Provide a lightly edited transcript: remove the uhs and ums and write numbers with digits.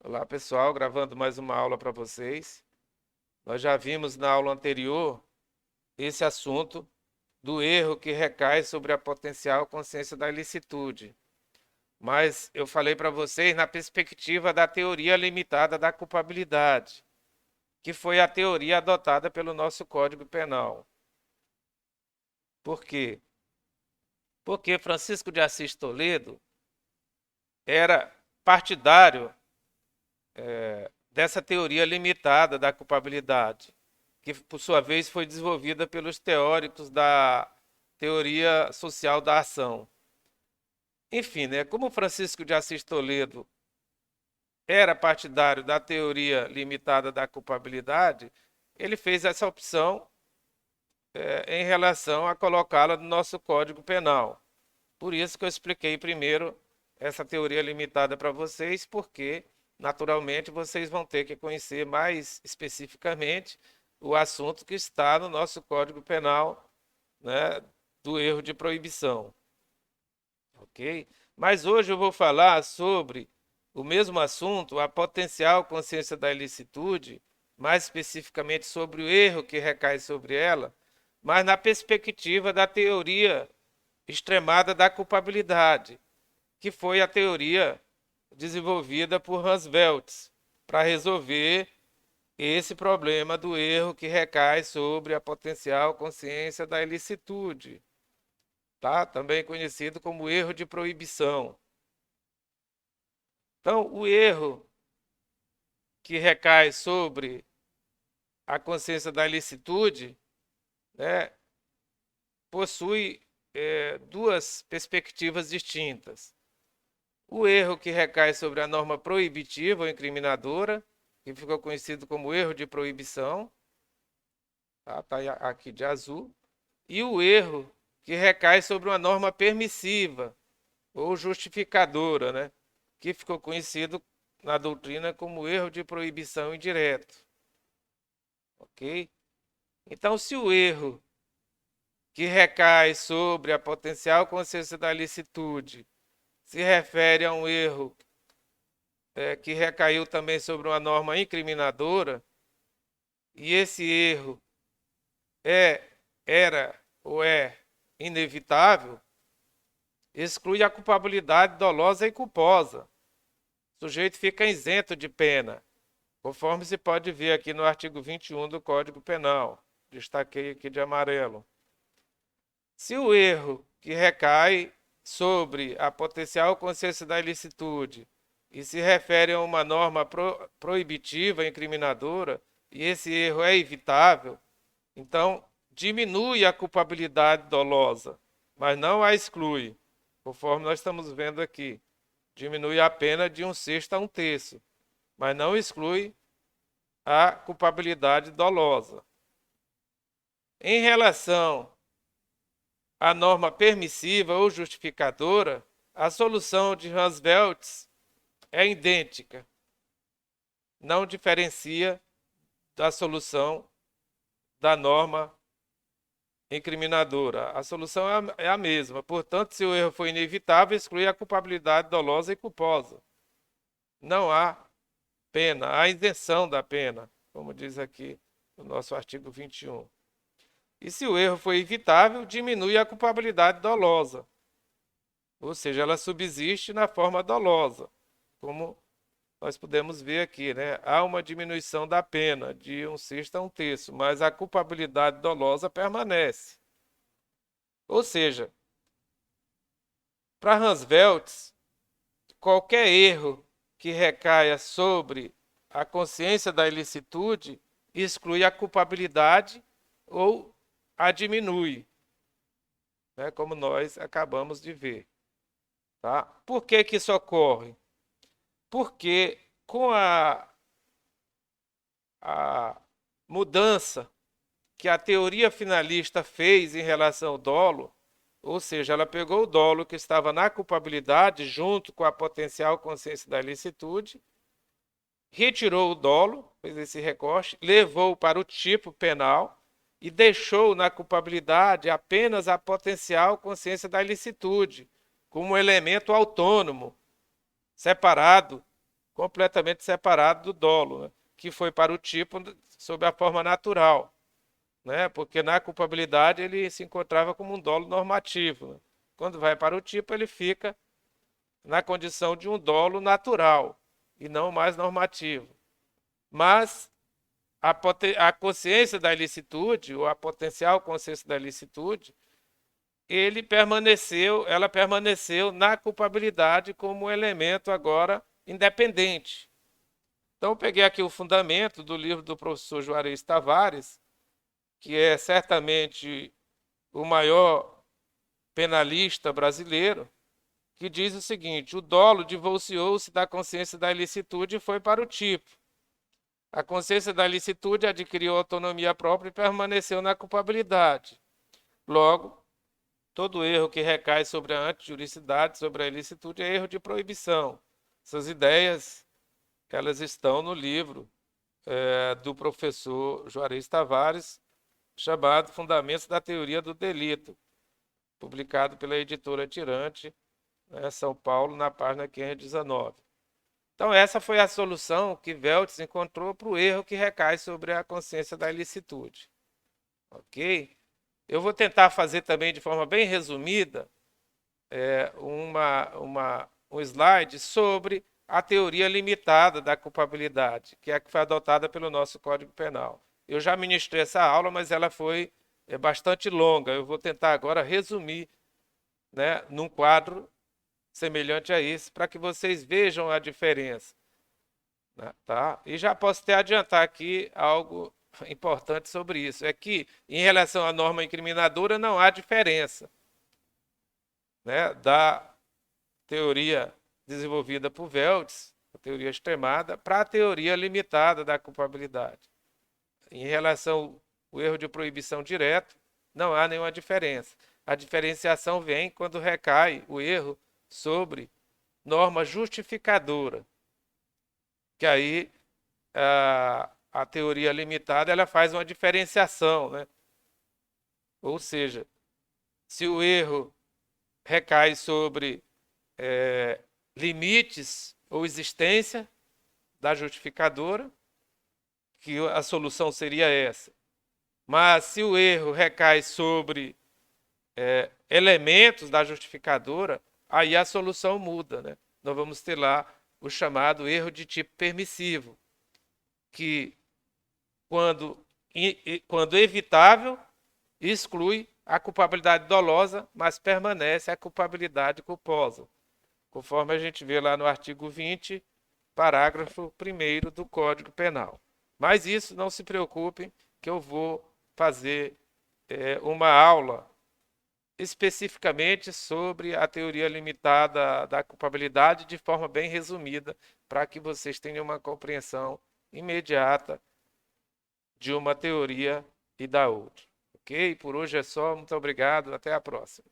Olá, pessoal, gravando mais uma aula para vocês. Nós já vimos na aula anterior esse assunto do erro que recai sobre a potencial consciência da ilicitude. Mas eu falei para vocês na perspectiva da teoria limitada da culpabilidade, que foi a teoria adotada pelo nosso Código Penal. Por quê? Porque Francisco de Assis Toledo era partidário dessa teoria limitada da culpabilidade, que por sua vez foi desenvolvida pelos teóricos da teoria social da ação. Enfim, né, como Francisco de Assis Toledo era partidário da teoria limitada da culpabilidade, ele fez essa opção em relação a colocá-la no nosso Código Penal. Por isso que eu expliquei primeiro essa teoria limitada para vocês, porque naturalmente vocês vão ter que conhecer mais especificamente o assunto que está no nosso Código Penal, né, do erro de proibição, ok? Mas hoje eu vou falar sobre o mesmo assunto, a potencial consciência da ilicitude, mais especificamente sobre o erro que recai sobre ela, mas na perspectiva da teoria extremada da culpabilidade, que foi a teoria desenvolvida por Hans Welz para resolver esse problema do erro que recai sobre a potencial consciência da ilicitude, tá? Também conhecido como erro de proibição. Então, o erro que recai sobre a consciência da ilicitude, né, possui duas perspectivas distintas. O erro que recai sobre a norma proibitiva ou incriminadora, que ficou conhecido como erro de proibição, tá aqui de azul, e o erro que recai sobre uma norma permissiva ou justificadora, né, que ficou conhecido na doutrina como erro de proibição indireto, ok? Então, se o erro que recai sobre a potencial consciência da licitude se refere a um erro que recaiu também sobre uma norma incriminadora, e esse erro é, era ou é inevitável, exclui a culpabilidade dolosa e culposa. O sujeito fica isento de pena, conforme se pode ver aqui no artigo 21 do Código Penal. Destaquei aqui de amarelo. Se o erro que recai sobre a potencial consciência da ilicitude e se refere a uma norma proibitiva, incriminadora, e esse erro é evitável, então diminui a culpabilidade dolosa, mas não a exclui, conforme nós estamos vendo aqui. Diminui a pena de 1/6 a 1/3, mas não exclui a culpabilidade dolosa. Em relação à norma permissiva ou justificadora, a solução de Hans Welz é idêntica, não diferencia da solução da norma incriminadora. A solução é a mesma. Portanto, se o erro foi inevitável, exclui a culpabilidade dolosa e culposa. Não há pena, há isenção da pena, como diz aqui no nosso artigo 21. E se o erro foi evitável, diminui a culpabilidade dolosa. Ou seja, ela subsiste na forma dolosa, como nós podemos ver aqui, né? Há uma diminuição da pena de 1/6 a 1/3, mas a culpabilidade dolosa permanece. Ou seja, para Hans Welz, qualquer erro que recaia sobre a consciência da ilicitude exclui a culpabilidade ou a diminui, né? Como nós acabamos de ver. Tá? Por que que isso ocorre? Porque com a mudança que a teoria finalista fez em relação ao dolo, ou seja, ela pegou o dolo que estava na culpabilidade junto com a potencial consciência da ilicitude, retirou o dolo, fez esse recorte, levou para o tipo penal e deixou na culpabilidade apenas a potencial consciência da ilicitude, como elemento autônomo, separado, completamente separado do dolo, né? Que foi para o tipo sob a forma natural, né? Porque na culpabilidade ele se encontrava como um dolo normativo, né? Quando vai para o tipo, ele fica na condição de um dolo natural e não mais normativo. Mas a consciência da ilicitude, ou a potencial consciência da ilicitude, ela permaneceu na culpabilidade como um elemento agora independente. Então, eu peguei aqui o fundamento do livro do professor Juarez Tavares, que é certamente o maior penalista brasileiro, que diz o seguinte: o dolo divorciou-se da consciência da ilicitude e foi para o tipo. A consciência da ilicitude adquiriu autonomia própria e permaneceu na culpabilidade. Logo, todo erro que recai sobre a antijuricidade, sobre a ilicitude, é erro de proibição. Essas ideias, elas estão no livro do professor Juarez Tavares, chamado Fundamentos da Teoria do Delito, publicado pela editora Tirante, né, São Paulo, na página 519. Então, essa foi a solução que Veltz encontrou para o erro que recai sobre a consciência da ilicitude. Ok? Eu vou tentar fazer também de forma bem resumida um slide sobre a teoria limitada da culpabilidade, que é a que foi adotada pelo nosso Código Penal. Eu já ministrei essa aula, mas ela foi bastante longa. Eu vou tentar agora resumir, né, num quadro semelhante a esse, para que vocês vejam a diferença, né, tá? E já posso até adiantar aqui algo importante sobre isso, é que em relação à norma incriminadora não há diferença, né, da teoria desenvolvida por Veltz, a teoria extremada, para a teoria limitada da culpabilidade. Em relação ao erro de proibição direto, não há nenhuma diferença. A diferenciação vem quando recai o erro sobre norma justificadora, que aí a teoria limitada ela faz uma diferenciação, né? Ou seja, se o erro recai sobre limites ou existência da justificadora, que a solução seria essa. Mas se o erro recai sobre elementos da justificadora, aí a solução muda, né? Nós vamos ter lá o chamado erro de tipo permissivo, que quando evitável, exclui a culpabilidade dolosa, mas permanece a culpabilidade culposa, conforme a gente vê lá no artigo 20, parágrafo 1º do Código Penal. Mas isso, não se preocupem, que eu vou fazer uma aula especificamente sobre a teoria limitada da culpabilidade de forma bem resumida, para que vocês tenham uma compreensão imediata de uma teoria e da outra. Ok? Por hoje é só. Muito obrigado. Até a próxima.